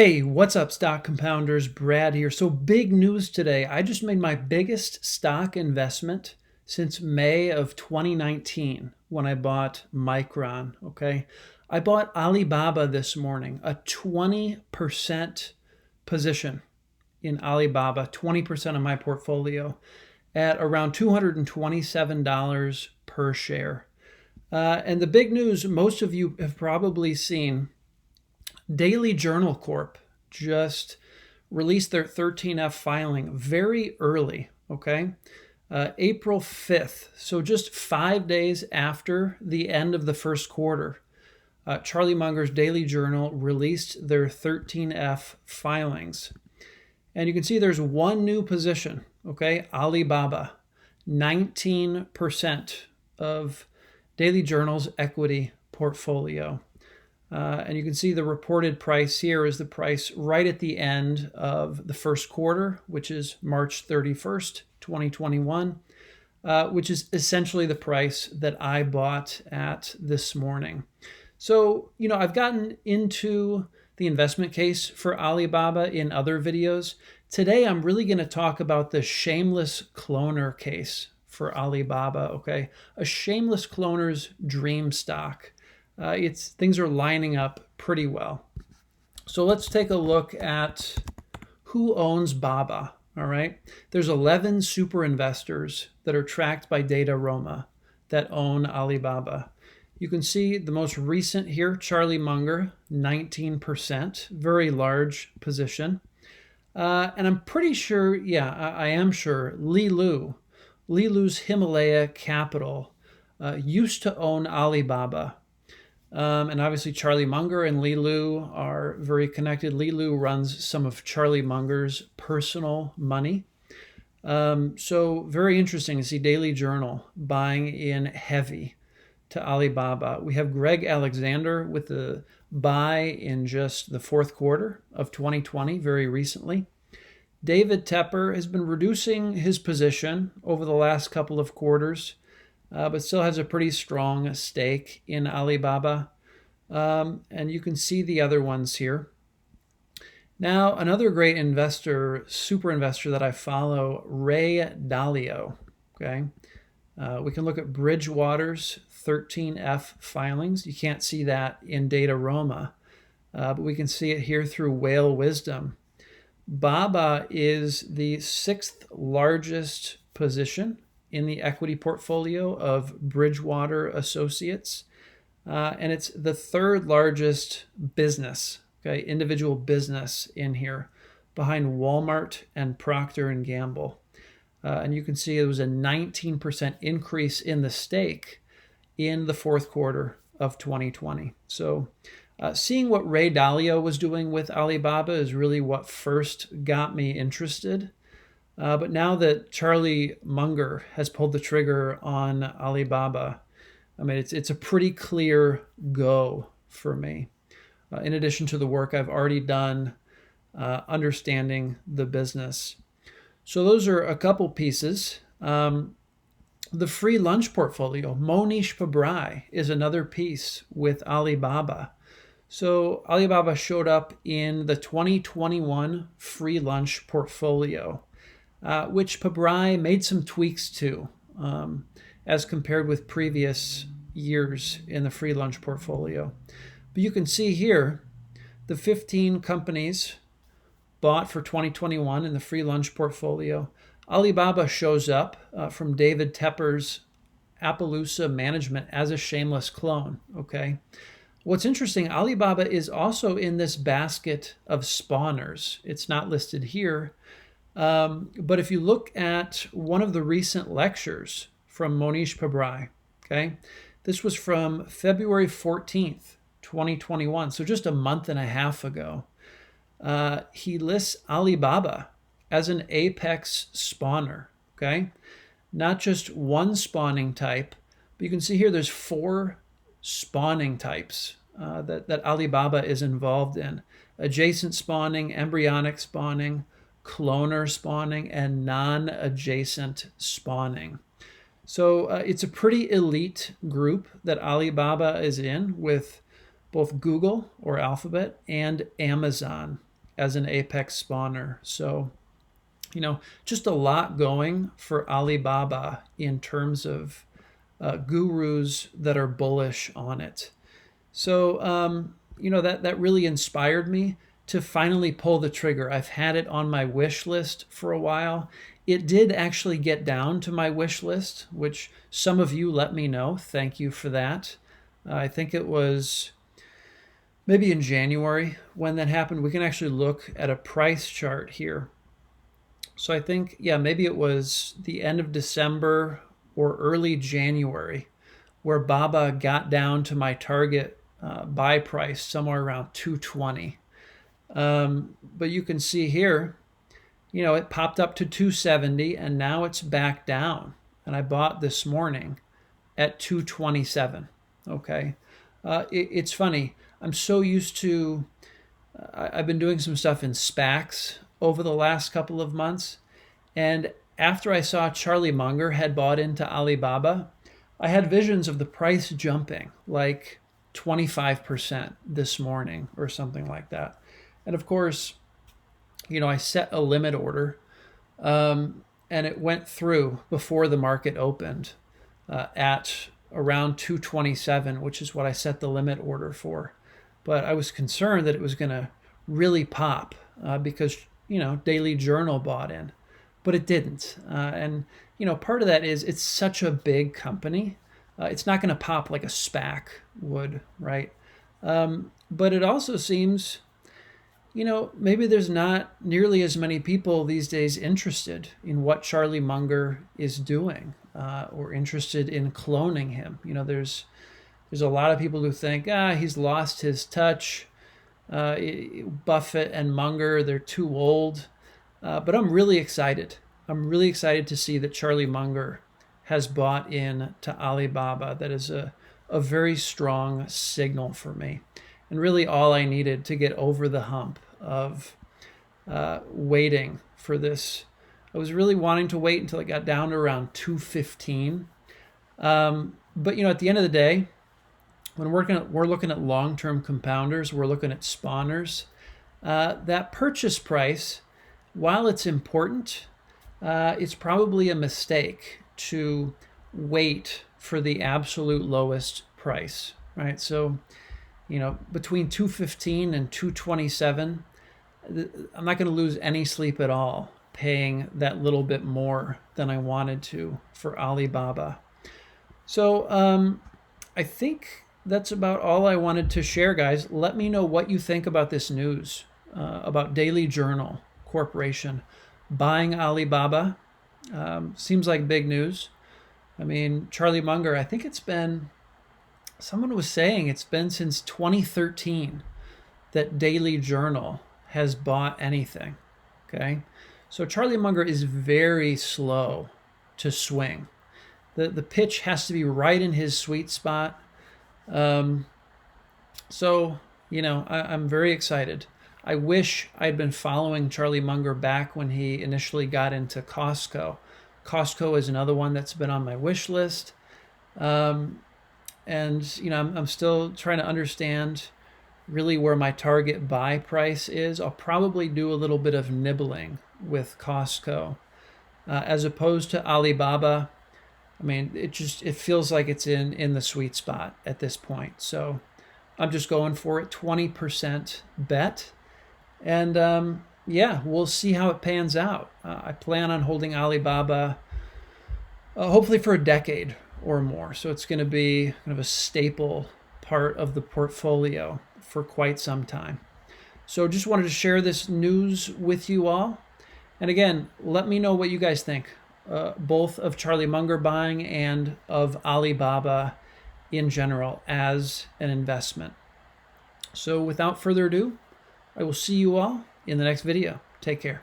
Hey, what's up, stock compounders? Brad here. So, big news today. I just made my biggest stock investment since May of 2019 when I bought Micron. Okay. I bought Alibaba this morning, a 20% position in Alibaba, 20% of my portfolio at around $227 per share. And the big news most of you have probably seen. Daily Journal Corp just released their 13F filing very early, okay? April 5th, so just 5 days after the end of the first quarter. Charlie Munger's Daily Journal released their 13F filings. And you can see there's one new position, okay? Alibaba, 19% of Daily Journal's equity portfolio. And you can see the reported price here is the price right at the end of the first quarter, which is March 31st, 2021, which is essentially the price that I bought at this morning. So, I've gotten into the investment case for Alibaba in other videos. Today, I'm really going to talk about the shameless cloner case for Alibaba, okay? A shameless cloner's dream stock. Things are lining up pretty well. So let's take a look at who owns Baba, all right? There's 11 super investors that are tracked by Dataroma that own Alibaba. You can see the most recent here, Charlie Munger, 19%, very large position. And I'm pretty sure, I am sure, Lilu's Himalaya Capital used to own Alibaba. And obviously Charlie Munger and Lilu are very connected. Lilu runs some of Charlie Munger's personal money. So very interesting to see Daily Journal buying in heavy to Alibaba. We have Greg Alexander with the buy in just the fourth quarter of 2020, very recently. David Tepper has been reducing his position over the last couple of quarters, but still has a pretty strong stake in Alibaba. And you can see the other ones here. Now, another great investor, super investor that I follow, Ray Dalio. Okay, we can look at Bridgewater's 13F filings. You can't see that in Dataroma, but we can see it here through Whale Wisdom. Baba is the 6th largest position in the equity portfolio of Bridgewater Associates. And it's the 3rd largest business, okay, individual business in here, behind Walmart and Procter & Gamble. And you can see it was a 19% increase in the stake in the fourth quarter of 2020. So seeing what Ray Dalio was doing with Alibaba is really what first got me interested. But now that Charlie Munger has pulled the trigger on Alibaba, I mean, it's a pretty clear go for me. In addition to the work I've already done understanding the business. So those are a couple pieces. The free lunch portfolio, Mohnish Pabrai, is another piece with Alibaba. So Alibaba showed up in the 2021 free lunch portfolio, which Pabrai made some tweaks to as compared with previous years in the free lunch portfolio. But you can see here the 15 companies bought for 2021 in the free lunch portfolio. Alibaba shows up from David Tepper's Appaloosa Management as a shameless clone, okay? What's interesting, Alibaba is also in this basket of spawners. It's not listed here, but if you look at one of the recent lectures from Mohnish Pabrai, okay, this was from February 14th, 2021, so just a month and a half ago. He lists Alibaba as an apex spawner, okay? Not just one spawning type, but you can see here there's 4 spawning types that Alibaba is involved in. Adjacent spawning, embryonic spawning, cloner spawning, and non-adjacent spawning. So it's a pretty elite group that Alibaba is in with both Google or Alphabet and Amazon. as an apex spawner. So, just a lot going for Alibaba in terms of gurus that are bullish on it. So, that really inspired me to finally pull the trigger. I've had it on my wish list for a while. It did actually get down to my wish list, which some of you let me know. Thank you for that. I think it was maybe in January when that happened. We can actually look at a price chart here. So I think, maybe it was the end of December or early January where Baba got down to my target buy price somewhere around 220. But you can see here, it popped up to 270 and now it's back down. And I bought this morning at 227. Okay. It's funny. I'm so used to, I've been doing some stuff in SPACs over the last couple of months. And after I saw Charlie Munger had bought into Alibaba, I had visions of the price jumping like 25% this morning or something like that. And of course, I set a limit order and it went through before the market opened at around 227, which is what I set the limit order for. But I was concerned that it was going to really pop because, Daily Journal bought in, but it didn't. And part of that is it's such a big company. It's not going to pop like a SPAC would, right? But it also seems, maybe there's not nearly as many people these days interested in what Charlie Munger is doing or interested in cloning him. There's a lot of people who think, he's lost his touch. Buffett and Munger, they're too old. But I'm really excited. I'm really excited to see that Charlie Munger has bought in to Alibaba. That is a very strong signal for me. And really all I needed to get over the hump of waiting for this. I was really wanting to wait until it got down to around 215. But, at the end of the day, when we're looking at long-term compounders, we're looking at spawners, that purchase price, while it's important, it's probably a mistake to wait for the absolute lowest price, right? So, between 215 and 227, I'm not going to lose any sleep at all paying that little bit more than I wanted to for Alibaba. So I think that's about all I wanted to share, guys. Let me know what you think about this news, about Daily Journal Corporation buying Alibaba. Seems like big news. I mean, Charlie Munger, I think someone was saying it's been since 2013 that Daily Journal has bought anything, okay? So Charlie Munger is very slow to swing. The pitch has to be right in his sweet spot. So, I'm very excited. I wish I'd been following Charlie Munger back when he initially got into Costco. Costco is another one that's been on my wish list. And, I'm still trying to understand really where my target buy price is. I'll probably do a little bit of nibbling with Costco as opposed to Alibaba. I mean, it feels like it's in the sweet spot at this point. So I'm just going for it, 20% bet. And we'll see how it pans out. I plan on holding Alibaba hopefully for a decade or more. So it's going to be kind of a staple part of the portfolio for quite some time. So just wanted to share this news with you all. And again, let me know what you guys think, both of Charlie Munger buying and of Alibaba in general as an investment. So without further ado, I will see you all in the next video. Take care.